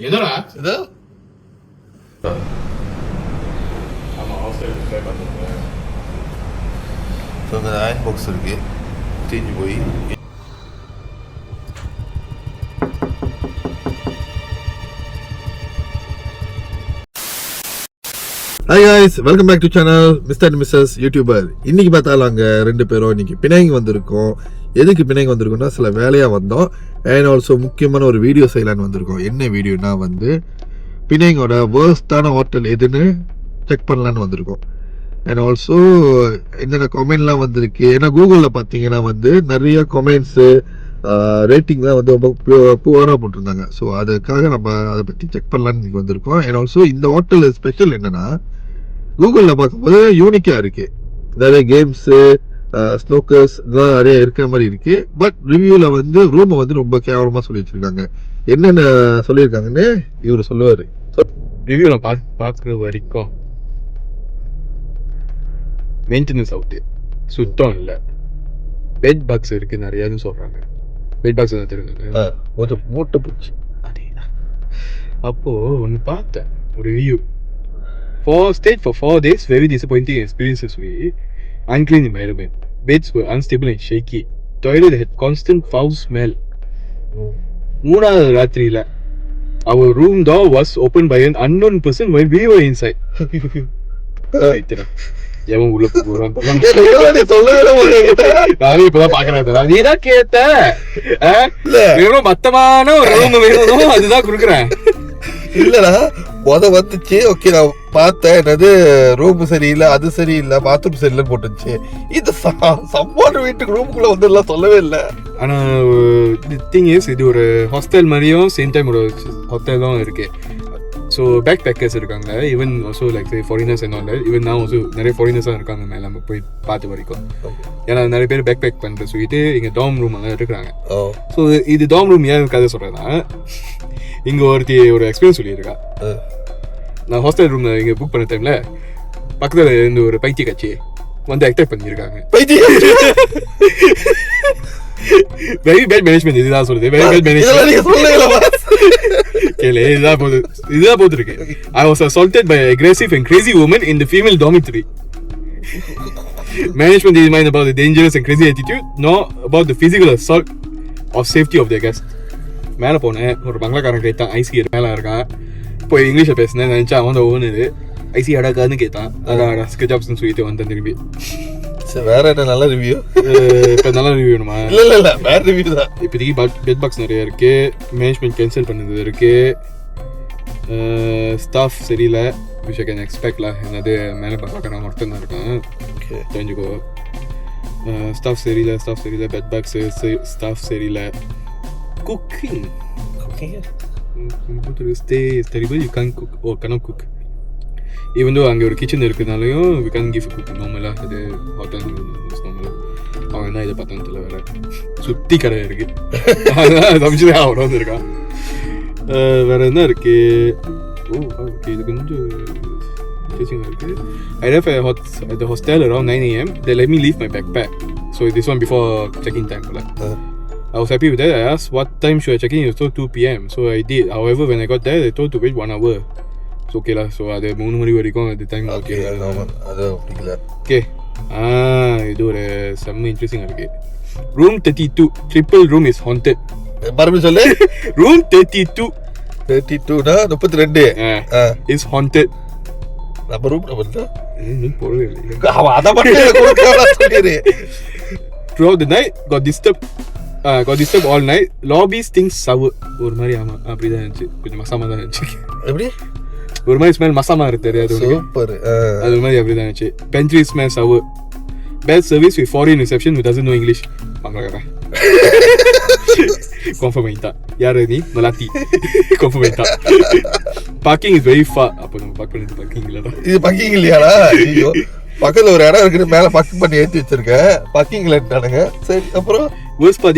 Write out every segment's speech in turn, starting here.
என்னடா இதோ iron box இருக்கு தீஞ்சு போய். Hi guys, welcome back to channel mister and missus YouTuber. இன்னைக்கு பார்த்தாலும் அங்கே ரெண்டு பேரும் இன்னைக்கு பிணைங்க வந்திருக்கோம். எதுக்கு பிணைங்க வந்திருக்கோம்னா சில வேலையாக வந்தோம். அண்ட் ஆல்சோ முக்கியமான ஒரு வீடியோ செய்யலான்னு வந்திருக்கோம். என்ன வீடியோனா பிணைங்கோட வேர்ஸ்டான ஹோட்டல் எதுன்னு செக் பண்ணலான்னு வந்திருக்கோம். அண்ட் ஆல்சோ என்னென்ன கமெண்ட்லாம் வந்திருக்கு. ஏன்னா கூகுளில் பார்த்தீங்கன்னா நிறைய கமெண்ட்ஸு ரேட்டிங்லாம் ரொம்ப புவராக போட்டிருந்தாங்க. ஸோ அதுக்காக நம்ம அதை பற்றி செக் பண்ணலான்னு இன்றைக்கி வந்திருக்கோம். அண்ட் ஆல்சோ இந்த ஹோட்டல் ஸ்பெஷல் என்னென்னா கூகுளில் பார்க்கும்போது யூனிக்காக இருக்குது. நிறைய கேம்ஸு ஸ்னோக்கர்ஸ் இதெல்லாம் நிறைய இருக்கிற மாதிரி இருக்குது. பட் ரிவ்யூவில் ரூமை ரொம்ப கேவலமாக சொல்லி வச்சுருக்காங்க. என்னென்ன சொல்லியிருக்காங்கன்னு இவர் சொல்லுவார். ரிவ்யூவில் பார்க்குற வரைக்கும் மெயின்டெனன்ஸ் அவுட்டு சுத்தம் இல்லை. பெட் பாக்ஸ் இருக்குது நிறையான்னு சொல்கிறாங்க. பெட் பாக்ஸ் தெரியுங்க, கொஞ்சம் மூட்டை போச்சு. அதேதான். அப்போது ஒன்று பார்த்தேன் ஒரு review. Stayed for 4 days, very disappointing experiences with unclean environment. Beds were unstable and shaky. Toilet had constant foul smell. மூணாவது ராத்திரியில our room door was opened by an unknown person while we were inside. எவன் உள்ள போறான் நானே இப்பதான் பாக்குறேன். நீதான் கேட்ட மொத்தமான ஒரு ரூம் வேணும், அதுதான் குடுக்குறேன். இல்லடா வந்துச்சு. ஓகே, நான் பார்த்தேன். என்னது ரூம் சரியில்லை, அது சரியில்லை, பாத்ரூம் சரியில்லைன்னு போட்டுச்சு. இது சம்பாடு வீட்டுக்கு ரூமுக்குள்ள எல்லாம் சொல்லவே இல்லை. ஆனா திங் இஸ், இது ஒரு ஹாஸ்டல் மாதிரியும் சேம் டைம் ஒரு ஹோட்டலும் இருக்கு. ஸோ பேக் பேக்கர்ஸ் இருக்காங்க, even also like foreigners and all. Even நான் ஆல்சோ நிறைய ஃபாரினர்ஸாக இருக்காங்க மேலே நம்ம போய் பார்த்து வரைக்கும். ஏன்னா நிறைய பேர் பேக் பேக் பண்ணுறது சொல்லிட்டு இங்கே டாம் ரூம் எல்லாம் இருக்கிறாங்க. ஸோ இது டாம் ரூம் ஏன் கதை சொல்கிறேன்னா, இங்கே ஒரு எக்ஸ்பீரியன்ஸ் சொல்லியிருக்கா. நான் ஹாஸ்டல் ரூம் இங்கே புக் பண்ண டைமில் பக்கத்தில் இருந்து ஒரு பைத்திய கட்சி அட்டாக் பண்ணியிருக்காங்க. Very bad management. இதுதான் சொல்லுது, வெரி பேட் மேனேஜ்மெண்ட். இதுதான் போது இருக்கு. I was assaulted by an aggressive and crazy woman in the female dormitory. Management didn't mind about the dangerous and crazy attitude, nor about the physical assault of safety of their guests. மேலே போனேன், ஒரு பங்களாக்காரன் கேட்டான், IC மேலே இருக்கான். போய் இங்கிலீஷில் பேசினேன், நினச்சா அவன் ஓனரு. ஐசி அடாக்கான்னு கேட்டான், அடா ஸ்கெட்சாப்ஸ்ன்னு சொல்லிட்டு வந்தேன் திரும்பி. வேற என்ன நல்ல ரிவ்யூ? இப்போ நல்ல ரிவ்யூ வேணுமா? இல்லை வேற ரிவ்யூ தான். இப்போதைக்கு பெட் பாக்ஸ் நிறைய இருக்கு, மேனேஜ்மெண்ட் கேன்சல் பண்ணது இருக்கு, ஸ்டாஃப் சரியில்லை, விஷ் ஐ கேன் எக்ஸ்பெக்ட்ல. என்னது மேலே பார்க்குறேன் ஒருத்தன் தான் இருக்கான், தெரிஞ்சுக்கோ. ஸ்டாஃப் சரியில்லை, பெட் பாக்ஸ் ஸ்டாஃப் சரியில்லை. Cooking stay is terrible. You can't cook or cannot cook. Even though அங்கே ஒரு kitchen இருக்குனாலையும் we can't give cook நார்மலாக. அது ஹோட்டல் நார்மலாக அவன் என்ன இதை பார்த்தான்னு வேற சுற்றி கடை இருக்கு. அதான் சமைச்சுதான் அவன் வந்துருக்கான். வேற என்ன இருக்கு? ஓகே, இது கொஞ்சம் இன்ட்ரெஸ்டிங்காக இருக்கு. I left at the hostel around 9 AM. They let me leave my backpack. So this one before check-in time. I was happy with that. I asked what time should I check in. It was told 2 PM. So I did. However, when I got there, they told to wait 1 hour. So okay lah. So அது 3 மணி வரைக்கும் அந்த time okay. அது பிடிக்கல. Okay. இது ஒரு செம்ம இன்ட்ரெஸ்டிங்காக இருக்கு. Room 32 triple room is haunted. மறுபடியும் சொல்லு. Room 32 32னா 32 is haunted. நம்ம ரூம் நம்பர் தான் நீ போறவே இல்லை. அத மட்டும் கொடுக்கறதா சொல்லிரு. Throughout the night got disturbed all night. Lobby stinks sour. ஒரு மாதிரி ஆமா அப்படிதான் இருந்துச்சு. கொஞ்சம் மசாமா தான் இருந்துச்சு. எப்படி ஒரு மாதிரி ஸ்மெல் மசாமா இருக்கு தெரியாது. சூப்பர். அது மாதிரி அப்படிதான் இருந்துச்சு. Pantry smell sour. Bad service with foreign reception who doesn't know English. பாங்கறேன். Confirm பண்ணிட்டா. யாரு நீ? மலாத்தி. Confirm பண்ணிட்டா. Parking is very far. அப்ப நம்ம பார்க்க வேண்டியது பார்க்கிங் இல்லடா. இது பார்க்கிங் இல்லையாடா? ஐயோ. பக்கத்துல ஒரு இடம் இருக்கு, மேல பார்க்கிங் பண்ணி ஏத்தி வச்சிருக்க. பார்க்கிங் இல்லட்டானுங்க. சரி, அப்புறம் worst part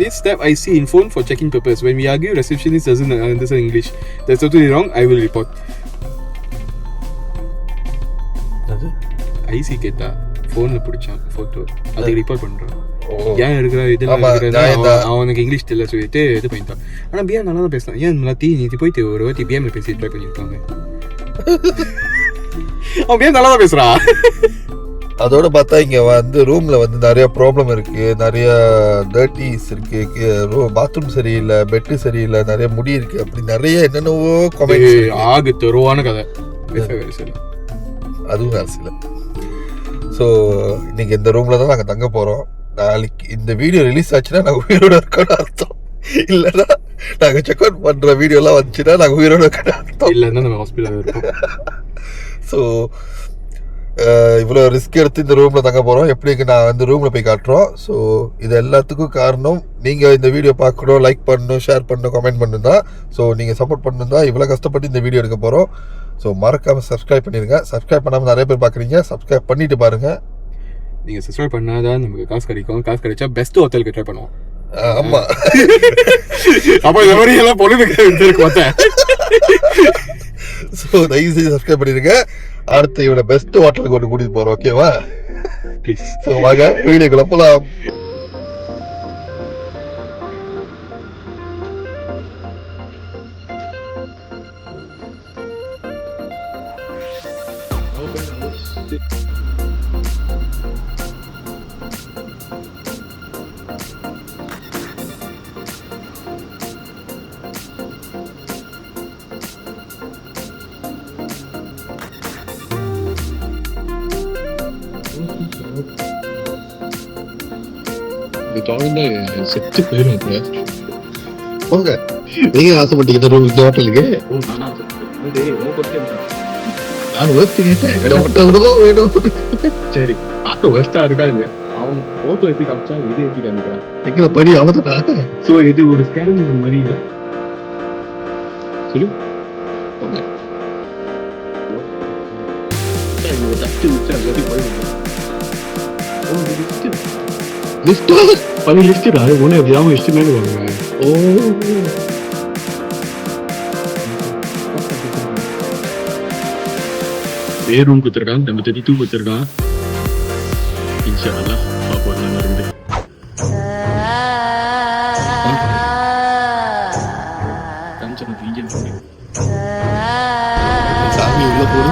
is step I see in phone for checking purpose. When we argue, receptionist doesn't understand English. That's totally wrong. I will report. ஐசி கேட்டா ஃபோனில் பிடிச்சான் ஃபோட்டோ, அதை ரிப்போர்ட் பண்ணுறான். ஏன் எடுக்கிற ஆமா, இதெல்லாம் நான் இந்த- அவனுக்கு இங்கிலீஷ் தெரியல சொல்லிட்டு இது பண்ணிட்டான். ஆனால் பியா நல்லா தான் பேசலாம். ஏன் மலாத்தி நீ போயிட்டு ஒரு வாட்டி பிஎம்ல பேசி ட்ரை பண்ணியிருக்காங்க. அவன் பியா நல்லா தான் பேசுறான். அதோட பார்த்தா இங்க வந்து ரூம்ல வந்து நிறைய ப்ராப்ளம் இருக்கு, நிறைய டர்ட்டிஸ் இருக்கு, பாத்ரூம் சரியில்லை, பெட்டு சரியில்லை, நிறைய முடி இருக்கு, அப்படி நிறைய என்னென்னவோ கமெண்ட்ஸ். ஆகு தெருவான கதை வேறு சில அதுவும் வேறு சில. ஸோ இன்னைக்கு இந்த ரூம்ல தான் நாங்கள் தங்க போறோம். நாளைக்கு இந்த வீடியோ ரிலீஸ் ஆச்சுன்னா நாங்கள் உயிரோட இருக்கோம்னு அர்த்தம். இல்லைன்னா நாங்கள் செக் அவுட் பண்ற வீடியோலாம் வந்துச்சுன்னா நாங்கள் உயிரோட இருக்கோம்னு அர்த்தம். இல்லைன்னா நம்ம ஹாஸ்பிட்டல் இருப்போம். ஸோ இவ்வளோ ரிஸ்க் எடுத்து இந்த ரூமில் தங்க போகிறோம். எப்படிங்க நான் வந்து ரூமில் போய் காட்டுறோம். ஸோ இது எல்லாத்துக்கும் காரணம் நீங்கள் இந்த வீடியோ பார்க்கணும், லைக் பண்ணணும், ஷேர் பண்ணணும், கமெண்ட் பண்ணணும் தான். ஸோ நீங்கள் சப்போர்ட் பண்ணணும் தான் இவ்வளோ கஷ்டப்பட்டு இந்த வீடியோ எடுக்க போகிறோம். ஸோ மறக்காமல் சப்ஸ்கிரைப் பண்ணிடுங்க. சப்ஸ்கிரைப் பண்ணாமல் நிறைய பேர் பார்க்குறீங்க, சப்ஸ்கிரைப் பண்ணிட்டு பாருங்கள். நீங்கள் சப்ஸ்கிரைப் பண்ணாதான் நமக்கு காசு கிடைக்கும். காசு கிடைச்சா பெஸ்ட் ஹோட்டலுக்கு ட்ரை பண்ணுவோம். ஆமாம். அப்போ இந்த மாதிரி எல்லாம் பொழுது பார்த்தேன். ஸோ தயவு செஞ்சு சப்ஸ்கிரைப் பண்ணிடுங்க. அடுத்து இவனை பெஸ்ட் ஹோட்டலுக்கு கொண்டு கூட்டிட்டு போகிறோம். ஓகேவா? ப்ளீஸ். ஸோ வாங்க வீடியோக்குள்ள போகலாம். இது தொடர்ந்து செத்து போயிடும். போங்க, நீங்க ஆசைப்பட்டீங்க இந்த ஹோட்டலுக்கு. நான் வேஸ்ட் கேட்டேன், வேணும். சரி, ஆட்டோ வேஸ்டா இருக்காது. அவன் போட்டோ எப்படி காமிச்சா இது எப்படி காமிக்கிறான். எங்களை படி அவதா. ஸோ இது ஒரு ஸ்கேன் மாதிரி இல்லை. சொல்லு பழைய லிஸ்டா ஒன்று எப்படியாவும் லிஸ்ட் மேலே வாங்க. ஓ, ரூம் கொடுத்துருக்கான், நம்ம 32 கொடுத்துருக்கான். இன்ஷா அல்லாஹ் பாப்போம் நல்லா இருக்குது. சாமி உள்ள போடு.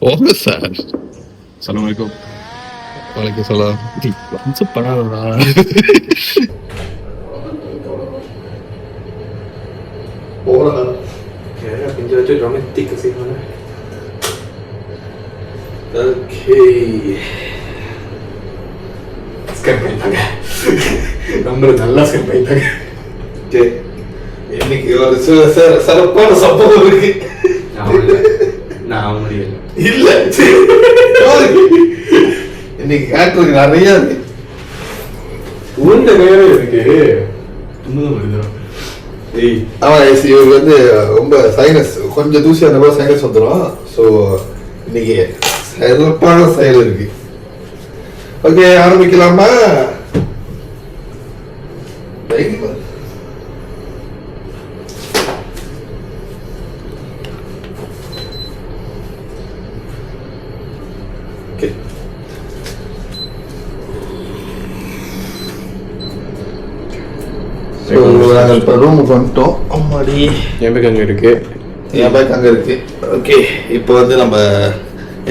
போங்க சார். அஸ்ஸலாமு அலைக்கும். வலைக்கம் சலாம். வந்து படாதா போறா. கொஞ்சம் வச்சு ரொமான்டிக் சீன். ஓகே, ஸ்கேன் பண்ணிட்டாங்க. நம்பர் நல்லா ஸ்கேன் பண்ணிட்டாங்க. ஓகே, இன்னைக்கு ஒரு சிறப்பான சம்பவம் இருக்கு. நான் முடியல. இல்ல, இன்னைக்கு கேட்டதுக்கு நிறைய இருக்கு. உண்ட வேற இருக்கு. தும்முதான் வருது. ஆமா, இவருக்கு வந்து ரொம்ப சைனஸ், கொஞ்சம் தூசி அந்த மாதிரி சைனஸ் வந்துடும். ஸோ இன்னைக்கு சிறப்பான செயல் இருக்கு. ஓகே, ஆரம்பிக்கலாமா? ஓகே, நாங்கள் இப்போ ரூமுக்கு வந்துட்டோம். அம்மாடி, என் பேக் அங்கே இருக்கு. என் பேக் அங்கே இருக்கு. ஓகே, இப்போ வந்து நம்ம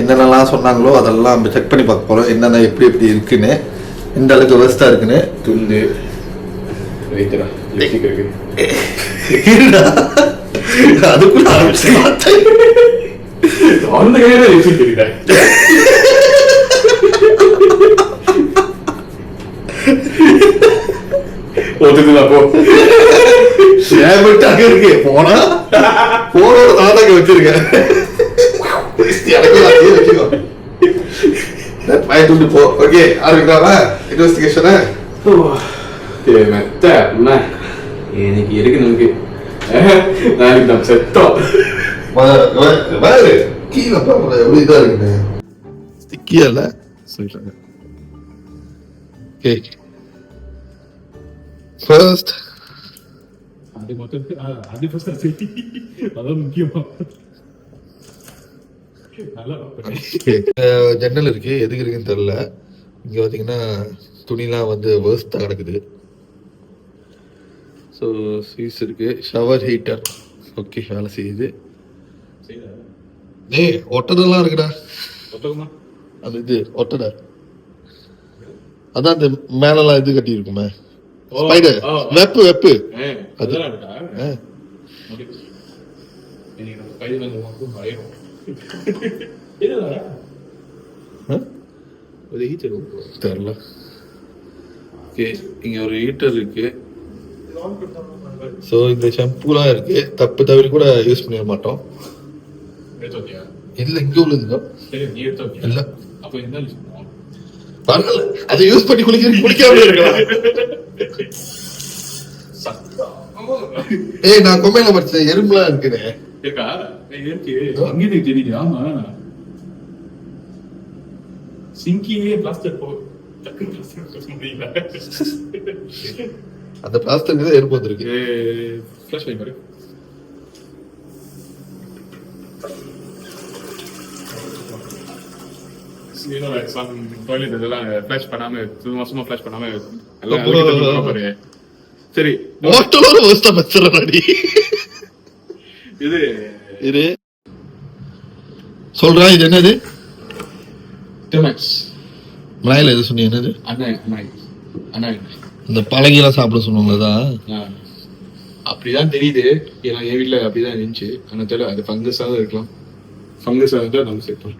என்னென்னலாம் சொன்னாங்களோ அதெல்லாம் நம்ம செக் பண்ணி பார்க்க போகிறோம். என்னென்ன எப்படி எப்படி இருக்குன்னு, எந்த அளவுக்கு வேஸ்ட்டாக இருக்குன்னு. துண்டு வைக்கிறா இருக்கு. அதுக்குள்ள ஆரம்பிச்சு அந்த கையில வச்சுக்கிட்டேன். போ அங்க இருக்கு. போனா போனோட நாடகம் வச்சிருக்கேன். போ. ஓகே, ஆரம்பிக்கலாமா இன்வெஸ்டிகேஷனை? மெத்த இன்னைக்கு இருக்கு நமக்கு. நாளைக்கு நம்ம செத்தோம். கீழே பாப்பா எவ்வளவு இதா இருக்குன்னு ஸ்டிக்கியல்ல சொல்றாங்க. ஓகே, ஃபர்ஸ்ட் அது மட்டும் அது ஃபர்ஸ்ட் அதான் முக்கியமா. ஜன்னல் இருக்கு, எதுக்கு இருக்குன்னு தெரியல. இங்க பாத்தீங்கன்னா துணிலாம் வந்து வேர்ஸ்டா கிடக்குது. ஸோ சீஸ் இருக்கு, ஷவர் ஹீட்டர் ஓகே வேலை செய்யுது. ஏய் ஒட்டதெல்லாம் இருக்குடா, அது இது ஒட்டடை. அதான் இந்த மேலெல்லாம் இது கட்டி இருக்குமே ஸ்பைடர், வெப்பு வெப்பு அது. தெரியல. இங்க ஒரு ஹீட்டர் இருக்கு. ஸோ இந்த ஷாம்பூலாம் இருக்கு, தப்பு தவிர கூட யூஸ் பண்ணிட மாட்டோம். இல்ல இங்க உள்ளதுங்க இல்ல, பரவாயில்ல அதை யூஸ் பண்ணி குளிக்காம இருக்கலாம். ஏய் நான் கொமையில படிச்சேன், எறும்புலாம் இருக்குனே இருக்கா இருக்கு அங்கே தெரியுது. ஆமா சிங்கியே பிளாஸ்டர் போ டக்கு பிளாஸ்டர் முடியல. அந்த பிளாஸ்டருக்கு தான் எறும்பு வந்திருக்கு. ஃபிளாஷ் லைட் பாரு. டாய்லெட் இதெல்லாம் ஃபிளாஷ் பண்ணாம சும்மா ஃபிளாஷ் பண்ணாம எல்லாம் சரி. இது இது சொல்றா, இது என்னது மலையில எது சொன்னீங்க? என்னது இந்த பழகிலாம் சாப்பிட சொன்னதான் அப்படிதான் தெரியுது. ஏன்னா என் வீட்டுல அப்படிதான் இருந்துச்சு. ஆனா தெரியல அது ஃபங்கஸா தான் இருக்கலாம். ஃபங்கஸா இருந்தா நம்ம சேர்ப்போம்.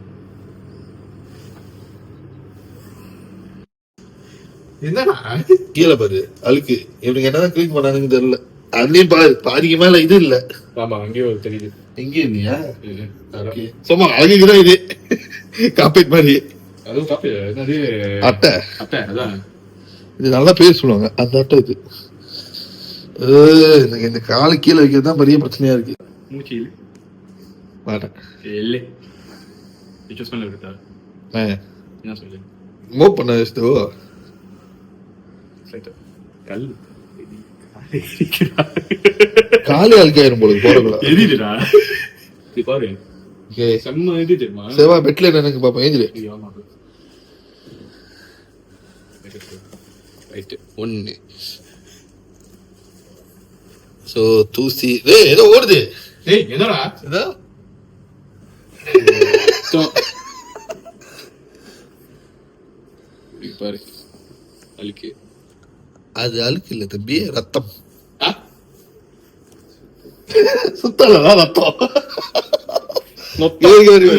என்னடா கீழே பாரு அழுக்கு, இவனுக்கு என்னதான் கிளீன் பண்ணானுன்னு தெரியல. அதுலயும் பாரு பாதிக்கு மேல இது இல்ல. ஆமா அங்கேயும் தெரியுது. எங்கேயும் இல்லையா? சும்மா அழகுதான் இது காப்பீட் மாதிரி. அதுவும் காப்பி என்னது அட்டை. அட்டை அதான் இது நல்லா பேர் சொல்லுவாங்க அந்த அட்டை. இது எனக்கு இந்த காலு கீழே வைக்கிறது தான் பெரிய பிரச்சனையா இருக்கு. மூச்சு மாட்டேன் இல்லை இருக்கா என்ன சொல்லு மூவ் பண்ண வச்சுட்டோ கல் காலி அழுக்காயிரும் போல போறதுல எரியுதுடா. பாரு செம்ம இது தெரியுமா? சேவா பெட்ல எனக்கு பாப்பா ஏஞ்சிரு. ஒன்னு சோ தூசி ஏதோ ஓடுது. ஏய் என்னடா ஏதோ பாரு அழுக்கு. அது அழுக்கு இல்ல தம்பி, ரத்தம். சுத்தலாம் ரத்தம்.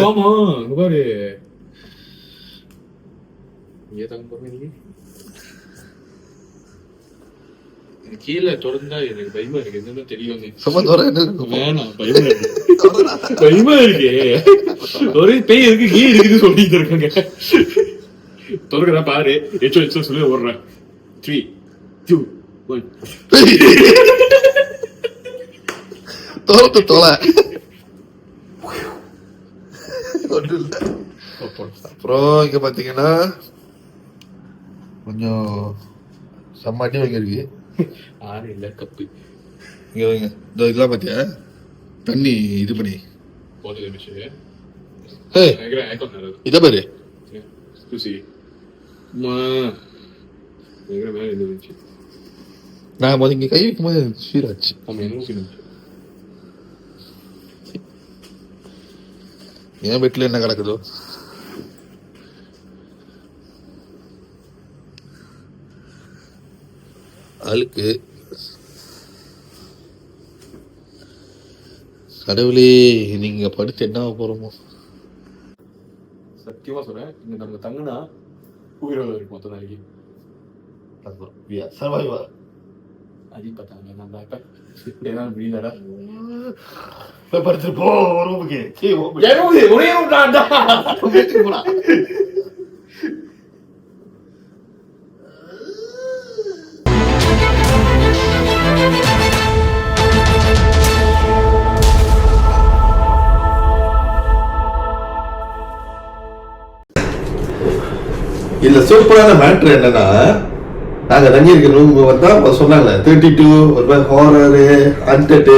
ஆமா பாரு கீழே தொடர்ந்தா எனக்கு பயமா இருக்கு. என்னன்னு தெரியும் வேணாம், பயமா இருக்கு பயமா இருக்கு. ஒரே பேய் இருக்கு கீ இருக்குன்னு சொல்லிட்டு இருக்காங்க. தொடர்கிறா பாரு. எச்சோ எச்சோ சொல்லி ஓடுறேன். 3 2 1 தோலத்து தோலை. அப்புறம் இங்க பாத்தீங்கன்னா கொஞ்சம் சம்மாட்டி வாங்கிருக்கு. ஆறு இல்ல கப்பு இங்க வைங்க. இதோ இதெல்லாம் பாத்தியா தண்ணி இது பண்ணி இத பாரு. நான் இங்க கை வைக்கும் போது சீராச்சு. என் வீட்டுல என்ன கிடக்குதோ அழுக்கு. கடவுளே நீங்க படுத்து என்ன போறோமோ. சத்தியமா சொல்றேன், இங்க நம்ம தங்குனா உயிரோட இருக்கு மொத்த நாளைக்கு. அதி பார்த்தாங்க நம்ம இப்ப படுத்து போ ரூமுக்கு. ஒரே ரூம் தான். இதுல சூப்பரான மேட்ரு என்னன்னா, நாங்க தங்கி இருக்க ரூம் வந்தா சொன்னாங்க 32 ஒரு மாதிரி ஹாரரு ஹண்டடு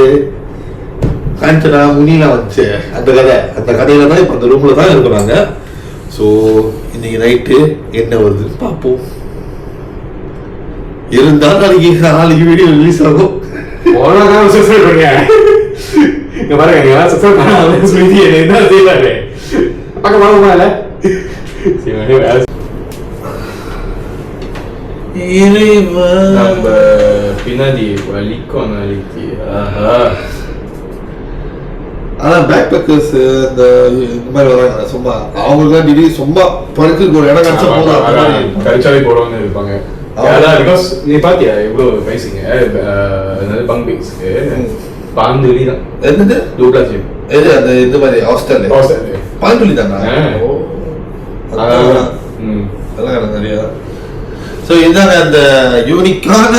காஞ்சனா முனிலாம் வந்துச்சு அந்த கதையில தான் இப்போ அந்த ரூமில் தான் இருக்கிறாங்க. ஸோ இன்னைக்கு நைட்டு என்ன வருதுன்னு பார்ப்போம். இருந்தாலும் நாளைக்கு வீடியோ ரிலீஸ் ஆகும். பின்னாடி வலிக்கும் நாளைக்கு. அதான் பேக் பேக்கர்ஸ் இந்த மாதிரி வராங்க சும்மா அவங்களுக்கு தான் திடீர் சும்மா படுக்கிறதுக்கு ஒரு இடம் கிடைச்சா போதும் கரிச்சாலை போடுவாங்க இருப்பாங்க. பிகாஸ் நீ பாத்தியா இவ்வளவு பைசிங்க பங்க் பைஸ்க்கு பாந்துலி தான். என்னது டூப்ளா ஜிம் எது அந்த இந்த மாதிரி ஹாஸ்டல் பாந்துலி தானா? அதெல்லாம் நிறைய. ஸோ இதுதாங்க அந்த யூனிக்கான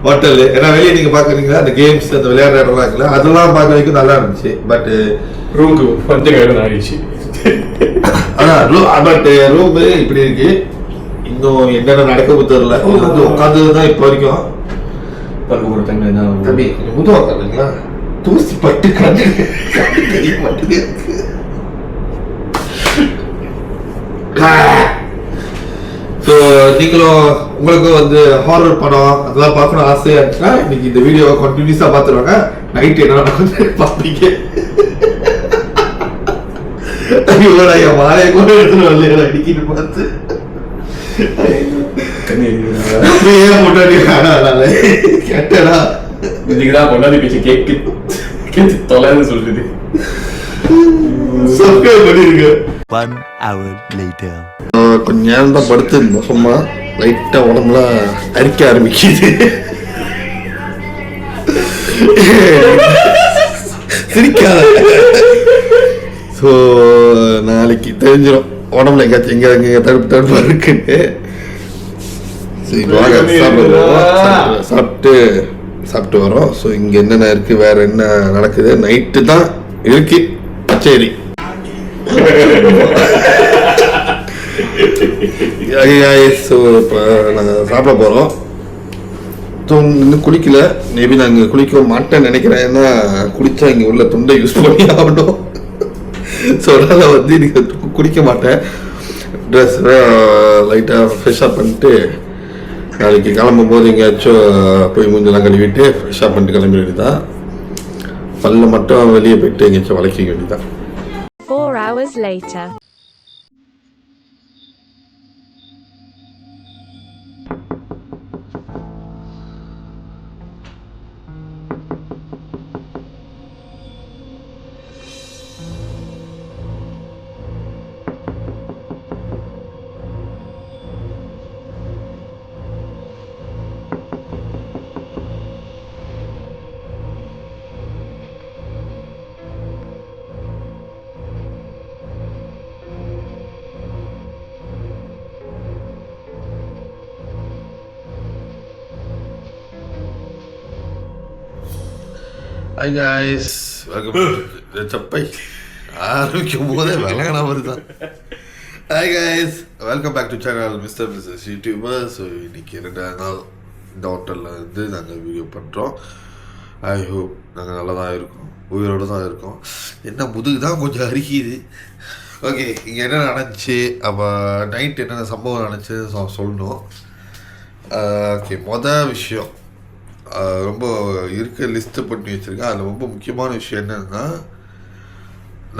ஹோட்டல். ஏன்னா வெளியே நீங்க பாக்குறீங்களா அந்த கேம்ஸ் அந்த விளையாடுற இடம்லாம் இருக்குல்ல அதெல்லாம் பார்க்க வரைக்கும் நல்லா இருந்துச்சு. பட் ரூமுக்கு கொஞ்சம் கையில் ஆயிடுச்சு. அதான் பட் ரூம் இப்படி இருக்கு. இன்னும் என்னென்ன நடக்க தெரியல. வந்து உட்காந்துதான் இப்போ வரைக்கும் ஒரு தண்ணி தான் தம்பி கொஞ்சம் முது உட்காந்துங்களா தூசி பட்டு கண்டு தெரிய மாட்டேங்க இருக்கு. ஸோ நீங்களும் உங்களுக்கும் வந்து ஹாரர் படம் அதெல்லாம் பார்க்கணும் ஆசையா இருந்துச்சுன்னா இன்னைக்கு இந்த வீடியோவை கண்டினியூஸா பார்த்துருவாங்க. நைட் என்ன நடக்குது பார்ப்பீங்க. மாலையை கூட எடுத்துட்டு வரல அடிக்கிட்டு பார்த்து கேட்டடா இன்னைக்குதான் கொண்டாடி பேச்சு கேட்டு தொலைன்னு சொல்லுது. சப்ஸ்கிரைப் பண்ணிருங்க. 1 hour later. கொஞ்ச நேரம் தான் படுத்திருந்தோம். சும்மா லைட்டா உடம்புலாம் அரிக்க ஆரம்பிக்குது. சிரிக்காத. ஸோ நாளைக்கு தெரிஞ்சிடும் உடம்புல எங்காச்சும் எங்க தடுப்பு இருக்குன்னு. சரி வாங்க சாப்பிட்டு வரோம். ஸோ இங்க என்னென்ன இருக்கு வேற என்ன நடக்குது நைட்டு தான் இருக்கு. சரி ஸோ இப்போ நாங்கள் சாப்பிட போகிறோம். இன்னும் குளிக்கல. மேபி நாங்கள் குளிக்க மாட்டேன்னு நினைக்கிறேன். ஏன்னா குளிச்சா இங்கே உள்ள துண்டை யூஸ் பண்ணி ஆகணும். ஸோ அதனால் வந்து இன்னைக்கு குளிக்க மாட்டேன். ட்ரெஸ் லைட்டாக ஃப்ரெஷ்ஷாக பண்ணிட்டு நாளைக்கு கிளம்பும் போது எங்கேயாச்சும் போய் மூஞ்செல்லாம் கழுவிட்டு ஃப்ரெஷ்ஷாக பண்ணிட்டு கிளம்பி வேண்டியதான். பல்ல மட்டும் வெளியே போயிட்டு எங்கேயாச்சும் வளைக்க வேண்டியதான். 4 hours later. Hi guys, welcome சப்பை ஆரம்பிக்கும் போதே விலகனா வருதான். Hi guys, welcome back to channel mister missus YouTuber. So இன்னைக்கு 2 நாள் இந்த ஹோட்டலில் வந்து நாங்கள் வீடியோ பண்ணுறோம். ஐ ஹோப் நாங்கள் நல்லா தான் இருக்கோம், உயிரோடு தான் இருக்கோம். என்ன முதுகு தான் கொஞ்சம் அரிக்குது. ஓகே, இங்கே என்ன நடந்துச்சு, அப்போ நைட் என்னென்ன சம்பவம் நடந்துச்சு சொல்லணும். ஓகே, மொதல் விஷயம் ரொம்ப இருக்க லிஸ்ட்டு பண்ணி வச்சுருக்கேன். அதில் ரொம்ப முக்கியமான விஷயம் என்னென்னா,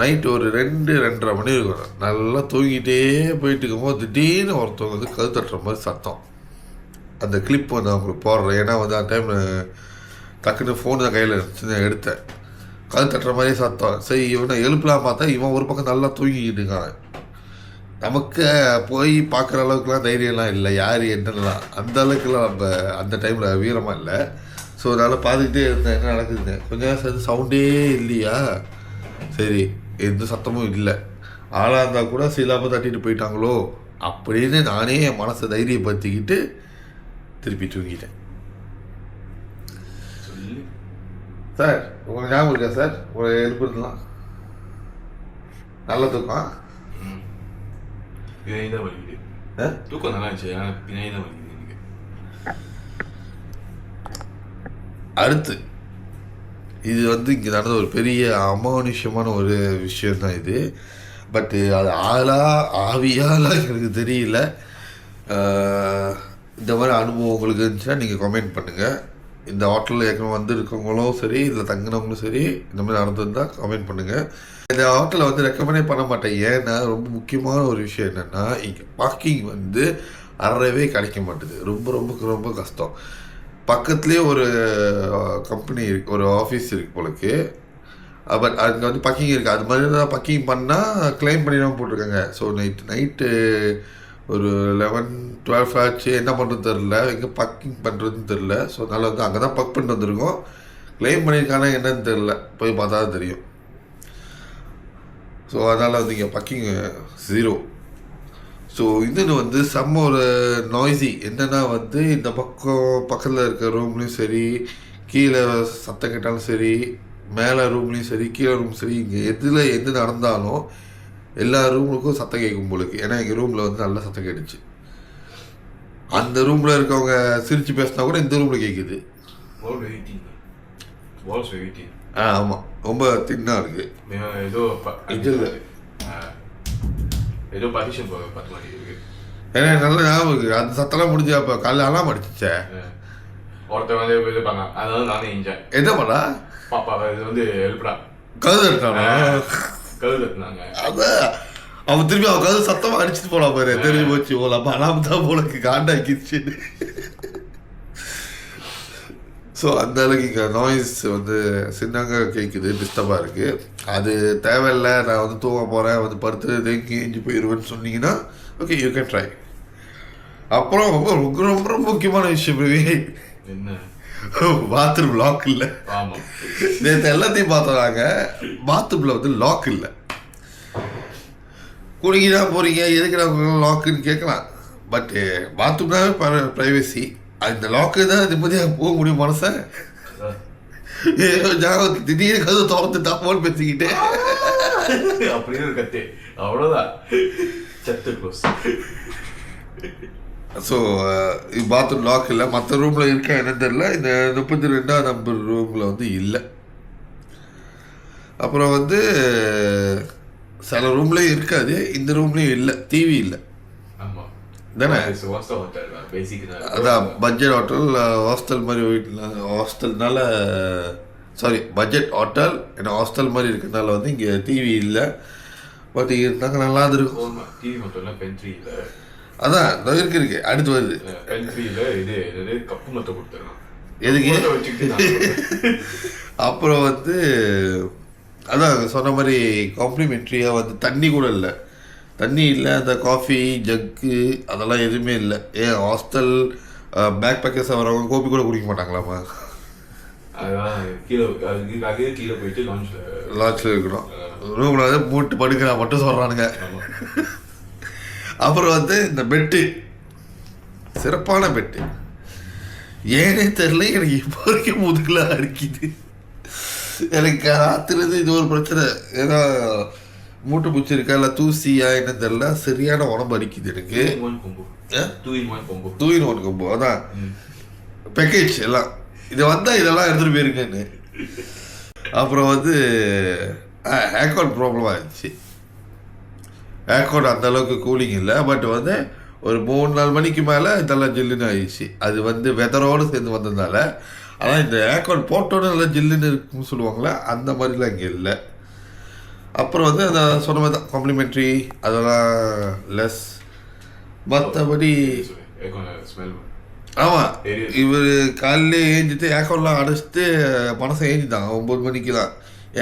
நைட்டு ஒரு 2-2:30 மணி இருக்கும். நல்லா தூங்கிட்டே போயிட்டு இருக்கும்போது திடீர்னு ஒருத்தவங்க வந்து கது தட்டுற மாதிரி சத்தம். அந்த கிளிப் வந்து அவங்களுக்கு போடுறேன். ஏன்னா வந்து அந்த டைம் டக்குன்னு ஃபோன் தான் கையில் இருந்துச்சு, நான் எடுத்தேன். கது தட்டுற மாதிரியே சத்தம். சரி இவனை எழுப்பலாம் பார்த்தா இவன் ஒரு பக்கம் நல்லா தூங்கிக்கிட்டு இருக்கான். நமக்கு போய் பார்க்குற அளவுக்குலாம் தைரியம்லாம் இல்லை, யார் என்னெல்லாம் அந்த அளவுக்குலாம் நம்ம அந்த டைமில் வீரமாக இல்லை. ஸோ அதனால் பார்த்துக்கிட்டே இருந்தேன் என்ன நடக்குதுங்க. கொஞ்ச நேரம் சேர்ந்து சவுண்டே இல்லையா, சரி எந்த சத்தமும் இல்லை, ஆளாக இருந்தால் கூட சிலாமல் தட்டிட்டு போயிட்டாங்களோ அப்படின்னு நானே என் மனசை தைரியப்படுத்திக்கிட்டு திருப்பி தூங்கிட்டேன். சார் உங்களுக்கு ஞாபகம் இருக்கா சார், உங்களை எழுப்புறதுலாம் நல்ல தூக்கம்? பின்னாடி தான் வலிக்குது. தூக்கம் நல்லா இருந்துச்சு, ஆனால் பின்னாடி தான் வலிக்குது எனக்கு. அடுத்து இது வந்து இங்கே நடந்த ஒரு பெரிய அமானுஷ்யமான ஒரு விஷயந்தான் இது. பட்டு அது ஆவியாலாம் எனக்கு தெரியல. இந்த மாதிரி அனுபவம் உங்களுக்கு இருந்துச்சுன்னா நீங்கள் கமெண்ட் பண்ணுங்கள். இந்த ஹோட்டலில் ஏற்கனவே வந்துருக்கவங்களும் சரி, இதில் தங்கினவங்களும் சரி, இந்த மாதிரி நடந்திருந்தால் கமெண்ட் பண்ணுங்கள். இந்த ஹோட்டலை வந்து ரெக்கமெண்டே பண்ண மாட்டேன். ஏன்னா ரொம்ப முக்கியமான ஒரு விஷயம் என்னென்னா, இங்கே பார்க்கிங் வந்து அறவே கிடைக்க மாட்டுது. ரொம்ப ரொம்ப ரொம்ப கஷ்டம். பக்கத்துலேயே ஒரு கம்பெனி இருக்குது, ஒரு ஆஃபீஸ் இருக்குது போலக்கு. பட் அங்கே வந்து பக்கிங் இருக்குது. அது மாதிரி தான் பக்கிங் பண்ணால் கிளைம் பண்ணி தான் போட்டிருக்காங்க. ஸோ நைட்டு ஒரு 11-12 ஆச்சு. என்ன பண்ணுறது தெரில, எங்கே பக்கிங் பண்ணுறதுன்னு தெரில. ஸோ அதனால் வந்து அங்கே தான் பக் பண்ணிட்டு வந்திருக்கோம். கிளைம் பண்ணியிருக்கானா என்னன்னு தெரில, போய் பார்த்தா தான் தெரியும். ஸோ அதனால் வந்து இங்கே பக்கிங் 0. ஸோ இன்னொன்று வந்து செம்ம ஒரு நாய்ஸி. என்னென்னா வந்து இந்த பக்கத்தில் இருக்க ரூம்லேயும் சரி, கீழே சத்தம் கேட்டாலும் சரி, மேலே ரூம்லேயும் சரி, கீழே ரூம் சரி, இங்கே எது நடந்தாலும் எல்லா ரூமுக்கும் சத்தம் கேட்கும் போலுக்கு. ஏன்னா எங்கள் ரூமில் வந்து நல்லா சத்தம் கேட்டுச்சு. அந்த ரூமில் இருக்கவங்க சிரித்து பேசினா கூட இந்த ரூமில் கேட்குது. ஆமாம், ரொம்ப தின்னாக இருக்குது. ஏன்னா நல்ல ஞாபகம் இருக்குது. அந்த சத்தம்லாம் முடிஞ்சு அப்போ காலையில் அலாம் அடிச்சிச்சே. ஒருத்தர் வந்து இது பண்ணா, அதாவது நானே இஞ்சேன். என்ன பண்ணா? பாப்பா இது வந்து எழுப்புடா, கழுது எடுத்தானா? கழுது எடுத்தாங்க. அதான் அவன் திரும்பி அவன் கழுது சத்தமாக அடிச்சுட்டு போலாம் பாரு. தெரிஞ்சு போச்சு போல. அப்போ அலாம் தான் போலக்கு காண்டாக்கிடுச்சு. ஸோ அந்த அளவுக்கு இங்கே நாய்ஸ் வந்து சின்னங்க கேட்குது, டிஸ்டர்பாக இருக்குது. அது தேவையில்லை, நான் வந்து தூங்க போகிறேன், வந்து படுத்து தேங்கி எஞ்சி போயிடுவேன்னு சொன்னீங்கன்னா ஓகே, யூ கேன் ட்ரை. அப்புறம் ரொம்ப ரொம்ப ரொம்ப முக்கியமான விஷயம் என்ன, பாத்ரூம் லாக் இல்லை. நேற்று எல்லாத்தையும் பார்த்தோம். பாத்ரூமில் வந்து லாக் இல்லை. குடிக்கிறா போகிறீங்க, எதுக்கு நான் லாக்குன்னு கேட்கலாம். பட்டு பாத்ரூம்னாவே ப்ரைவசி. அந்த லாக்கு தான் நிம்மதியாக போக முடியும் மனசை. திடீர்னு கதை திறந்து தப்போன்னு பேசிக்கிட்டே அப்படின்னு ஒரு கத்தே, அவ்வளோதான். ஸோ பாத்ரூம் லாக் இல்லை. மற்ற ரூமில் இருக்கா என்னன்னு தெரியல. இந்த 32ஆம் நம்பர் ரூமில் வந்து இல்லை. அப்புறம் வந்து சில ரூம்லேயும் இருக்காது, இந்த ரூம்லேயும் இல்லை. டிவி இல்லை தானே. அதான் பட்ஜெட் ஹோட்டல், ஹாஸ்டல் மாதிரி வீட்டில், ஹாஸ்டல்னால சாரி பட்ஜெட் ஹோட்டல் ஏன்னா ஹாஸ்டல் மாதிரி இருக்கிறதுனால வந்து இங்கே டிவி இல்லை. பட் இருந்தாங்க நல்லா இருக்கும். டிவி மட்டும் இல்லை, பென்ட்ரி இல்லை. அதான் இருக்கு அடுத்து வருது. இது கப்பு மொத்தம் கொடுத்துருக்கோம். எதுக்கு? அப்புறம் வந்து அதான் சொன்ன மாதிரி காம்ப்ளிமெண்ட்ரியாக வந்து தண்ணி கூட இல்லை. தண்ணி இல்லை, அந்த காஃபி ஜக்கு அதெல்லாம் எதுவுமே இல்லை. ஏன் ஹாஸ்டல் பேக் பேக்கர்ஸாக வரவங்க கோபி கூட குடிக்க மாட்டாங்களாம்மா? கீழே போயிட்டு லாட்ஜில் இருக்கணும். ரூமில் வந்து மூட்டு படுக்கிறா மட்டும் சொல்கிறானுங்க. அப்புறம் வந்து இந்த பெட்டு, சிறப்பான பெட்டு. ஏனே தெரில, எனக்கு இப்போ வரைக்கும் முதுகுல அடிக்குது. எனக்கு ராத்திரிலேருந்து இது ஒரு பிரச்சனை. ஏன்னா மூட்டை பூச்சி இருக்கா இல்லை தூசியா என்ன தெரில, சரியான உடம்பு அடிக்குது எனக்கு. 2-in-1 கொம்பு. அதான் பேக்கேஜ் எல்லாம் இது வந்தால் இதெல்லாம் எடுத்துகிட்டு போயிருக்கேன்னு. அப்புறம் வந்து ஏர்கான் ப்ராப்ளம் ஆகிடுச்சு. ஏர்கான் அந்தளவுக்கு கூலிங் இல்லை. பட் வந்து ஒரு 3-4 மணிக்கு மேலே இதெல்லாம் ஜில்லுன்னு ஆகிடுச்சு. அது வந்து வெதரோடு சேர்ந்து வந்ததுனால. ஆனால் இந்த ஏர்கான் போட்டோன்னு நல்லா ஜில்லுன்னு இருக்குன்னு சொல்லுவாங்களே, அந்த மாதிரிலாம் இங்கே இல்லை. அப்புறம் வந்து அந்த சொன்ன மாதிரி தான் காம்ப்ளிமெண்ட்ரி அதெல்லாம் லெஸ். மற்றபடி ஆமாம், இவர் காலையிலே ஏஞ்சிட்டு ஏர்கான்லாம் அடைச்சிட்டு மனசை ஏஞ்சிட்டாங்க 9 மணிக்கு தான்.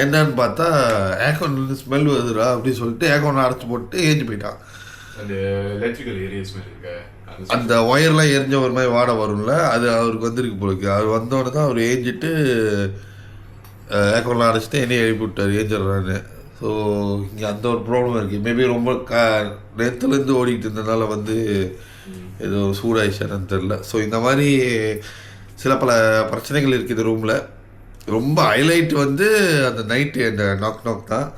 என்னன்னு பார்த்தா ஏர்கான்ல ஸ்மெல் வருதுடா அப்படின்னு சொல்லிட்டு ஏர்கான் அடைச்சி போட்டு ஏஞ்சி போயிட்டான். அந்த ஒயர்லாம் எரிஞ்ச ஒரு மாதிரி வாடை வரும்ல, அது அவருக்கு வந்துருக்கு போலுக்கு. அவர் வந்தோடனே தான் அவர் ஏஞ்சிட்டு ஏர்கான்லாம் அடைச்சிட்டு என்னையும் எழுப்பி விட்டார் ஏஞ்சிட்றான்னு. ஸோ இங்கே அந்த ஒரு ப்ராப்ளம் இருக்குது. மேபி ரொம்ப நேரத்துலேருந்து ஓடிக்கிட்டு இருந்ததுனால வந்து ஏதோ சூடாயிடுச்சான்னு தெரில. ஸோ இந்த மாதிரி சில பல பிரச்சனைகள் இருக்குது இந்த ரூமில். ரொம்ப ஹைலைட் வந்து அந்த நைட்டு அந்த நாக் தான்.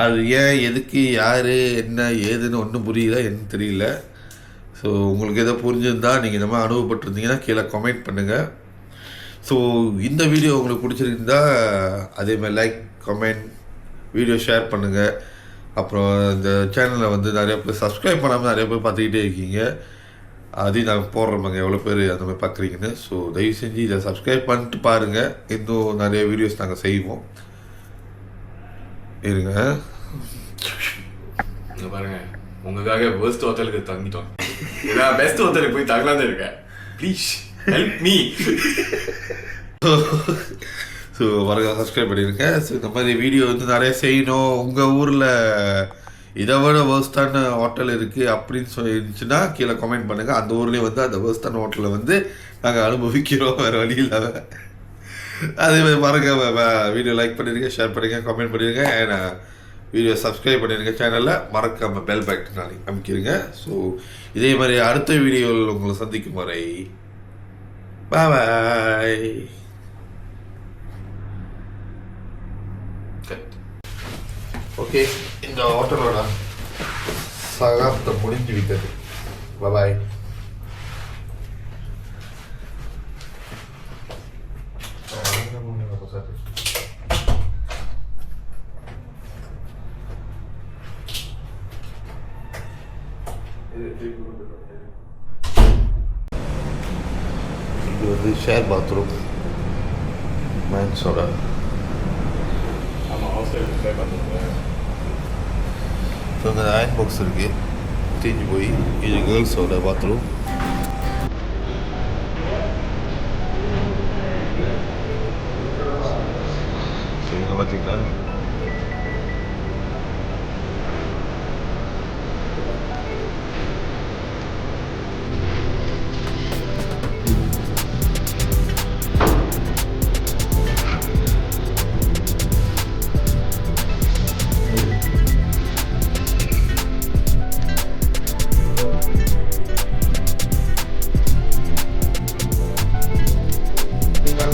அது ஏன், எதுக்கு, யார், என்ன ஏதுன்னு ஒன்றும் புரியல, என்ன தெரியல. ஸோ உங்களுக்கு எதோ புரிஞ்சிருந்தால் நீங்கள் இந்த மாதிரி அனுபவப்பட்டிருந்தீங்கன்னா கீழே கமெண்ட் பண்ணுங்கள். ஸோ இந்த வீடியோ உங்களுக்கு பிடிச்சிருந்தா அதேமாதிரி லைக், கமெண்ட், வீடியோ ஷேர் பண்ணுங்கள். அப்புறம் இந்த சேனலை வந்து நிறைய பேர் சப்ஸ்கிரைப் பண்ணாமல் நிறைய பேர் பார்த்துக்கிட்டே இருக்கீங்க. அதையும் நாங்கள் போடுறோமாங்க, எவ்வளோ பேர் அந்த மாதிரி பார்க்குறீங்கன்னு. ஸோ தயவு செஞ்சு இதை சப்ஸ்கிரைப் பண்ணிட்டு பாருங்கள். இன்னும் நிறைய வீடியோஸ் நாங்கள் செய்வோம். இருங்க இங்க பாருங்க, உங்களுக்காக பெஸ்ட் ஹோட்டலுக்கு தங்கிட்டோம். நான் பெஸ்ட் ஹோட்டலுக்கு போய் தங்கலான்னு இருக்கேன். Please help me. ஸோ மறக்க சப்ஸ்கிரைப் பண்ணிடுங்க. ஸோ இந்த மாதிரி வீடியோ வந்து நிறைய செய்யணும். உங்கள் ஊரில் இதை விட வேர்ஸ்டான ஹோட்டல் இருக்குது அப்படின்னு சொல்லிருந்துச்சுன்னா கீழே கமெண்ட் பண்ணுங்கள். அந்த ஊர்லேயே வந்து அந்த வேர்ஸ்டான ஹோட்டலை வந்து நாங்கள் அனுபவிக்கிறோம், வேறு வழி இல்லாமல். அதேமாதிரி மறக்க வீடியோ லைக் பண்ணிடுங்க, ஷேர் பண்ணிடுங்க, கமெண்ட் பண்ணிடுங்க. ஏன்னா வீடியோ சப்ஸ்கிரைப் பண்ணிடுங்க. சேனலில் மறக்காம பெல் பட்டன் அமைக்கிடுங்க. ஸோ இதே மாதிரி அடுத்த வீடியோவில் உங்களை சந்திக்கும் வரை பாய். ஓகே, இந்த ஹோட்டலோட சகாப்தம் முடிஞ்சு விட்டது. பாய். இது வந்து ஷேர் பாத்ரூம் மேன்ஸோட. ஆமாம், ஹாஸ்டல் ட்ரை பண்ணுறேன். ஸோ இந்த அயன் பாக்ஸ் இருக்குது, தீஞ்சு போய். இது கேர்ள்ஸோட பாத்ரூம். ஸோ இங்கே பார்த்தீங்கன்னா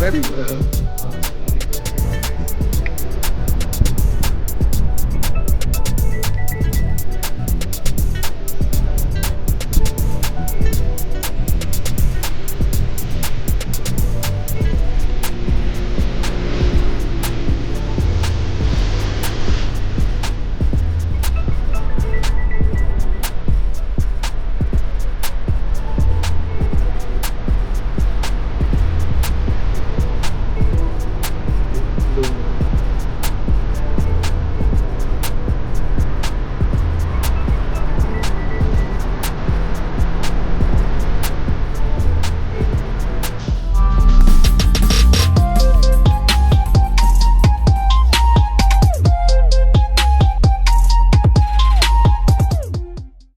ready,